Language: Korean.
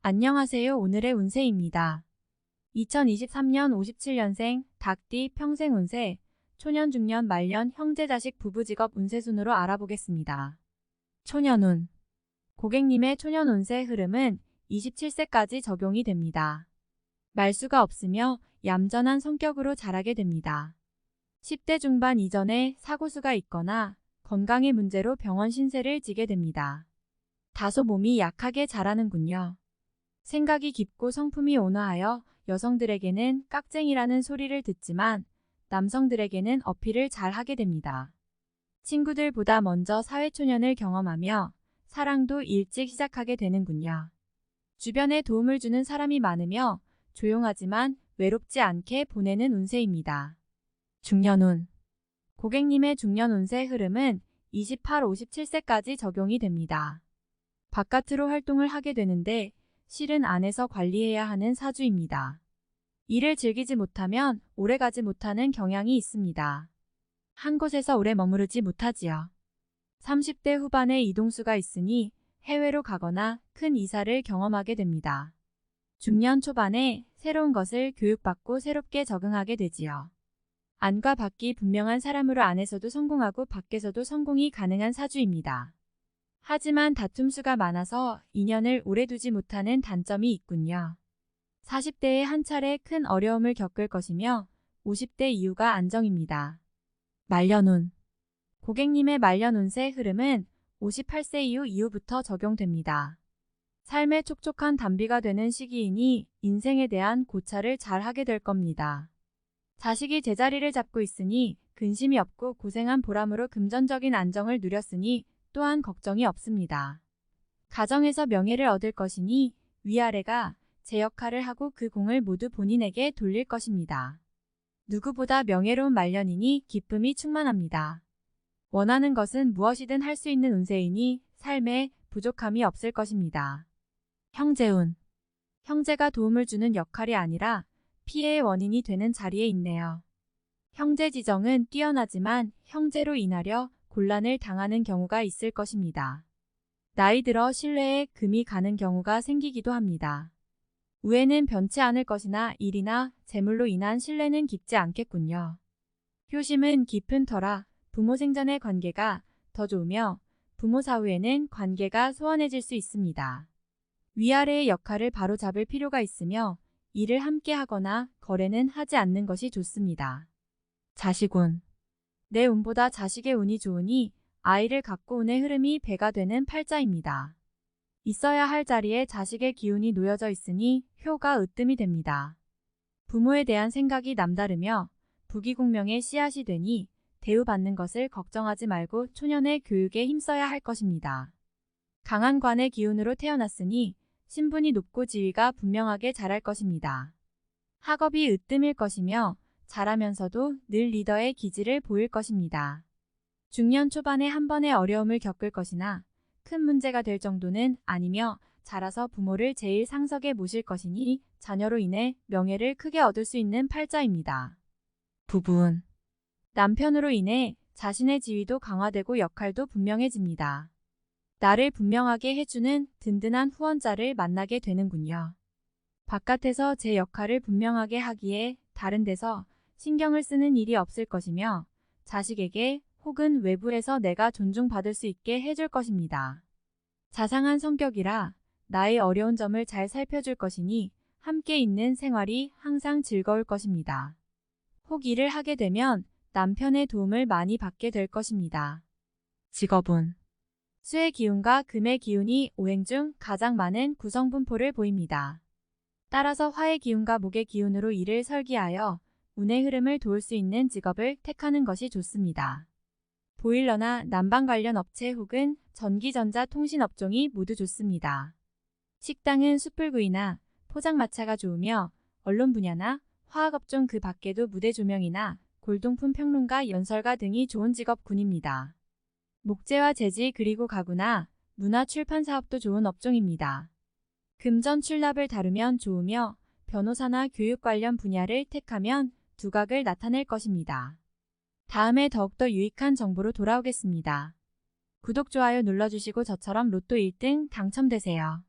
안녕하세요. 오늘의 운세입니다. 2023년 57년생 닭띠 평생 운세, 초년 중년 말년 형제 자식 부부 직업 운세 순으로 알아보겠습니다. 초년운. 고객님의 초년 운세 흐름은 27세까지 적용이 됩니다. 말수가 없으며 얌전한 성격으로 자라게 됩니다. 10대 중반 이전에 사고수가 있거나 건강의 문제로 병원 신세를 지게 됩니다. 다소 몸이 약하게 자라는군요. 생각이 깊고 성품이 온화하여 여성들에게는 깍쟁이라는 소리를 듣지만 남성들에게는 어필을 잘 하게 됩니다. 친구들보다 먼저 사회초년을 경험하며 사랑도 일찍 시작하게 되는군요. 주변에 도움을 주는 사람이 많으며 조용하지만 외롭지 않게 보내는 운세입니다. 중년운. 고객님의 중년 운세 흐름은 28, 57세까지 적용이 됩니다. 바깥으로 활동을 하게 되는데 실은 안에서 관리해야 하는 사주입니다. 일을 즐기지 못하면 오래가지 못하는 경향이 있습니다. 한 곳에서 오래 머무르지 못하지요. 30대 후반에 이동수가 있으니 해외로 가거나 큰 이사를 경험하게 됩니다. 중년 초반에 새로운 것을 교육받고 새롭게 적응하게 되지요. 안과 밖이 분명한 사람으로 안에서도 성공하고 밖에서도 성공이 가능한 사주입니다. 하지만 다툼수가 많아서 인연을 오래 두지 못하는 단점이 있군요. 40대에 한 차례 큰 어려움을 겪을 것이며 50대 이후가 안정입니다. 말년운. 고객님의 말년 운세 흐름은 58세 이후부터 적용됩니다. 삶의 촉촉한 단비가 되는 시기이니 인생에 대한 고찰을 잘 하게 될 겁니다. 자식이 제자리를 잡고 있으니 근심이 없고 고생한 보람으로 금전적인 안정을 누렸으니 또한 걱정이 없습니다. 가정에서 명예를 얻을 것이니 위아래가 제 역할을 하고 그 공을 모두 본인에게 돌릴 것입니다. 누구보다 명예로운 말년이니 기쁨이 충만합니다. 원하는 것은 무엇이든 할 수 있는 운세이니 삶에 부족함이 없을 것입니다. 형제운. 형제가 도움을 주는 역할이 아니라 피해의 원인이 되는 자리에 있네요. 형제 지정은 뛰어나지만 형제로 인하여 곤란을 당하는 경우가 있을 것입니다. 나이 들어 신뢰에 금이 가는 경우가 생기기도 합니다. 우애는 변치 않을 것이나 일이나 재물로 인한 신뢰는 깊지 않겠군요. 효심은 깊은 터라 부모 생전의 관계가 더 좋으며 부모 사후에는 관계가 소원해질 수 있습니다. 위아래의 역할을 바로 잡을 필요가 있으며 일을 함께 하거나 거래는 하지 않는 것이 좋습니다. 자식운. 내 운보다 자식의 운이 좋으니 아이를 갖고 운의 흐름이 배가 되는 팔자입니다. 있어야 할 자리에 자식의 기운이 놓여져 있으니 효가 으뜸이 됩니다. 부모에 대한 생각이 남다르며 부귀공명의 씨앗이 되니 대우받는 것을 걱정하지 말고 초년의 교육에 힘써야 할 것입니다. 강한 관의 기운으로 태어났으니 신분이 높고 지위가 분명하게 자랄 것입니다. 학업이 으뜸일 것이며 잘하면서도 늘 리더의 기질을 보일 것입니다. 중년 초반에 한 번의 어려움을 겪을 것이나 큰 문제가 될 정도는 아니며 자라서 부모를 제일 상석에 모실 것이니 자녀로 인해 명예를 크게 얻을 수 있는 팔자입니다. 부부운. 남편으로 인해 자신의 지위도 강화되고 역할도 분명해집니다. 나를 분명하게 해주는 든든한 후원자를 만나게 되는군요. 바깥에서 제 역할을 분명하게 하기에 다른 데서 신경을 쓰는 일이 없을 것이며 자식에게 혹은 외부에서 내가 존중받을 수 있게 해줄 것입니다. 자상한 성격이라 나의 어려운 점을 잘 살펴줄 것이니 함께 있는 생활이 항상 즐거울 것입니다. 혹 일을 하게 되면 남편의 도움을 많이 받게 될 것입니다. 직업운. 수의 기운과 금의 기운이 오행 중 가장 많은 구성분포를 보입니다. 따라서 화의 기운과 목의 기운으로 일을 설계하여 운의 흐름을 도울 수 있는 직업을 택하는 것이 좋습니다. 보일러나 난방 관련 업체 혹은 전기전자 통신 업종이 모두 좋습니다. 식당은 숯불구이나 포장마차가 좋으며 언론 분야나 화학업종 그 밖에도 무대 조명이나 골동품 평론가 연설가 등이 좋은 직업군입니다. 목재와 재질 그리고 가구나 문화 출판 사업도 좋은 업종입니다. 금전 출납을 다루면 좋으며 변호사나 교육 관련 분야를 택하면 두각을 나타낼 것입니다. 다음에 더욱더 유익한 정보로 돌아오겠습니다. 구독, 좋아요 눌러주시고 저처럼 로또 1등 당첨되세요.